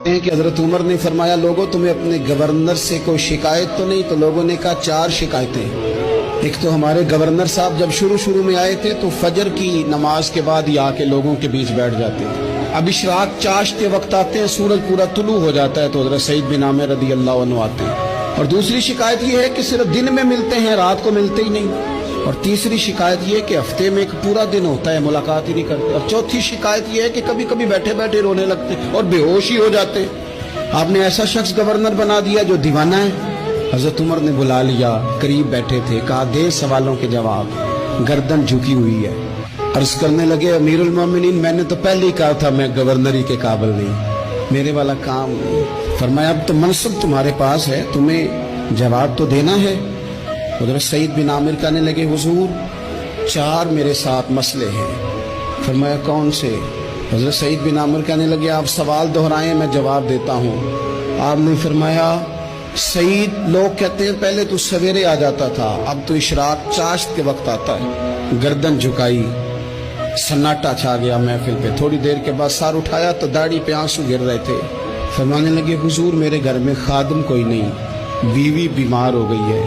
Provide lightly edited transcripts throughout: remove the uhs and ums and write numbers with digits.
کہ حضرت عمر نے فرمایا لوگوں تمہیں اپنے گورنر سے کوئی شکایت تو نہیں؟ تو لوگوں نے کہا 4 شکایتیں۔ ایک تو ہمارے گورنر صاحب جب شروع میں آئے تھے تو فجر کی نماز کے بعد ہی آ کے لوگوں کے بیچ بیٹھ جاتے تھے۔ اب اشراق چاشت کے وقت آتے ہیں، سورج پورا طلوع ہو جاتا ہے تو حضرت سعید بن عامر رضی اللہ عنہ آتے ہیں۔ اور دوسری شکایت یہ ہے کہ صرف دن میں ملتے ہیں، رات کو ملتے ہی نہیں۔ اور تیسری شکایت یہ ہے کہ ہفتے میں ایک پورا دن ہوتا ہے ملاقات ہی نہیں کرتے۔ اور چوتھی شکایت یہ ہے کہ کبھی کبھی بیٹھے بیٹھے رونے لگتے اور بے ہوش ہی ہو جاتے۔ آپ نے ایسا شخص گورنر بنا دیا جو دیوانہ ہے۔ حضرت عمر نے بلا لیا، قریب بیٹھے تھے، کہا دے سوالوں کے جواب۔ گردن جھکی ہوئی ہے، عرض کرنے لگے امیر المومنین میں نے تو پہلے ہی کہا تھا میں گورنری کے قابل نہیں، میرے والا کام نہیں۔ فرمایا اب تو منصب تمہارے پاس ہے، تمہیں جواب تو دینا ہے۔ حضرت سعید بن عامر کہنے لگے حضور 4 میرے ساتھ مسئلے ہیں۔ فرمایا کون سے؟ حضرت سعید بن عامر کہنے لگے آپ سوال دہرائیں میں جواب دیتا ہوں۔ آپ نے فرمایا سعید لوگ کہتے ہیں پہلے تو سویرے آ جاتا تھا، اب تو اشراق چاشت کے وقت آتا ہے۔ گردن جھکائی، سناٹا چھا گیا محفل پہ۔ تھوڑی دیر کے بعد سر اٹھایا تو داڑھی پہ آنسو گر رہے تھے۔ فرمانے لگے حضور میرے گھر میں خادم کوئی نہیں، بیوی بیمار ہو گئی ہے،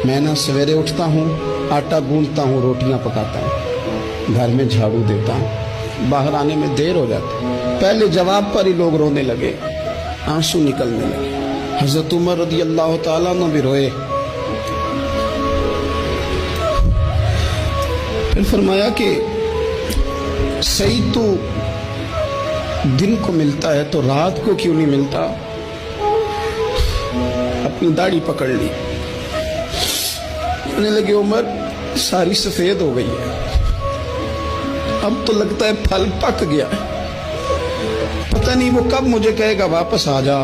میں نہ سویرے اٹھتا ہوں، آٹا گوندتا ہوں، روٹیاں پکاتا ہوں، گھر میں جھاڑو دیتا ہوں، باہر آنے میں دیر ہو جاتی۔ پہلے جواب پر ہی لوگ رونے لگے، آنسو نکلنے لگے۔ حضرت عمر رضی اللہ تعالیٰ عنہ بھی روئے۔ پھر فرمایا کہ سعید تو دن کو ملتا ہے تو رات کو کیوں نہیں ملتا؟ اپنی داڑھی پکڑ لی، کہنے لگے عمر ساری سفید ہو گئی ہے، اب تو لگتا ہے پھل پک گیا ہے، پتہ نہیں وہ کب مجھے کہے گا واپس آ جا۔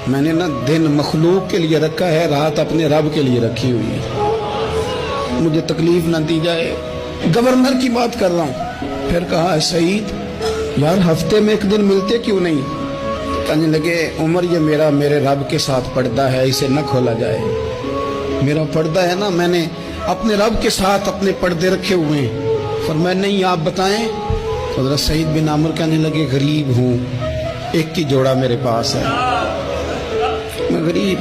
میں نے نا دن مخلوق کے لیے رکھا ہے، رات اپنے رب کے لیے رکھی ہوئی ہے، مجھے تکلیف نہ دی جائے۔ گورنر کی بات کر رہا ہوں۔ پھر کہا سعید یار ہفتے میں ایک دن ملتے کیوں نہیں؟ کہنے لگے عمر یہ میرے رب کے ساتھ پردہ ہے، اسے نہ کھولا جائے۔ میرا پردہ ہے نا، میں نے اپنے رب کے ساتھ اپنے پردے رکھے ہوئے ہیں۔ فرمایا نہیں آپ بتائیں۔ حضرت سعید بن عامر کہنے لگے غریب ہوں، ایک ہی جوڑا میرے پاس ہے، میں غریب،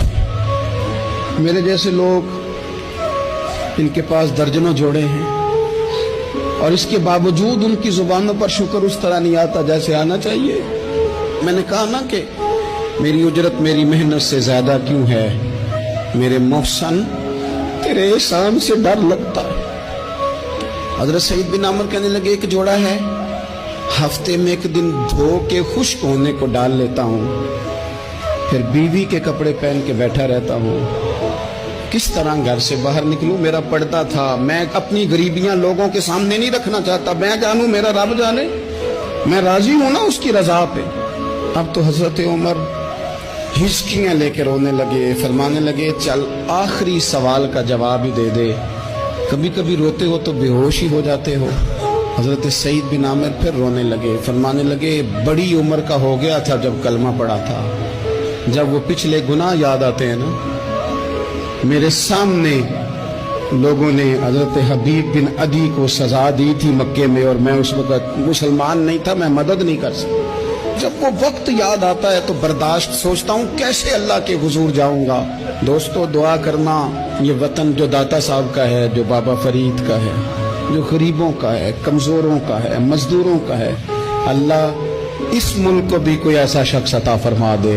میرے جیسے لوگ ان کے پاس درجنوں جوڑے ہیں، اور اس کے باوجود ان کی زبانوں پر شکر اس طرح نہیں آتا جیسے آنا چاہیے۔ میں نے کہا نا کہ میری اجرت میری محنت سے زیادہ کیوں ہے؟ میرے محسن تیرے احسان سے ڈر لگتا ہے۔ حضرت سعید بن عامر کہنے لگے ایک جوڑا ہے، ہفتے میں ایک دن دھو کے خشک ہونے کو ڈال لیتا ہوں، پھر بیوی کے کپڑے پہن کے بیٹھا رہتا ہوں، کس طرح گھر سے باہر نکلوں؟ میرا پردہ تھا، میں اپنی غریبیاں لوگوں کے سامنے نہیں رکھنا چاہتا، میں جانوں میرا رب جانے، میں راضی ہوں نا اس کی رضا پہ۔ اب تو حضرت عمر ہچکیاں لے کے رونے لگے، فرمانے لگے چل آخری سوال کا جواب ہی دے دے، کبھی کبھی روتے ہو تو بے ہوش ہی ہو جاتے ہو۔ حضرت سعید بن عامر پھر رونے لگے، فرمانے لگے بڑی عمر کا ہو گیا تھا جب کلمہ پڑا تھا، جب وہ پچھلے گناہ یاد آتے ہیں نا۔ میرے سامنے لوگوں نے حضرت حبیب بن عدی کو سزا دی تھی مکے میں، اور میں اس وقت مسلمان نہیں تھا، میں مدد نہیں کر سکتا۔ جب وہ وقت یاد آتا ہے تو برداشت سوچتا ہوں کیسے اللہ کے حضور جاؤں گا۔ دوستو دعا کرنا، یہ وطن جو داتا صاحب کا ہے، جو بابا فرید کا ہے، جو غریبوں کا ہے، کمزوروں کا ہے، مزدوروں کا ہے، اللہ اس ملک کو بھی کوئی ایسا شخص عطا فرما دے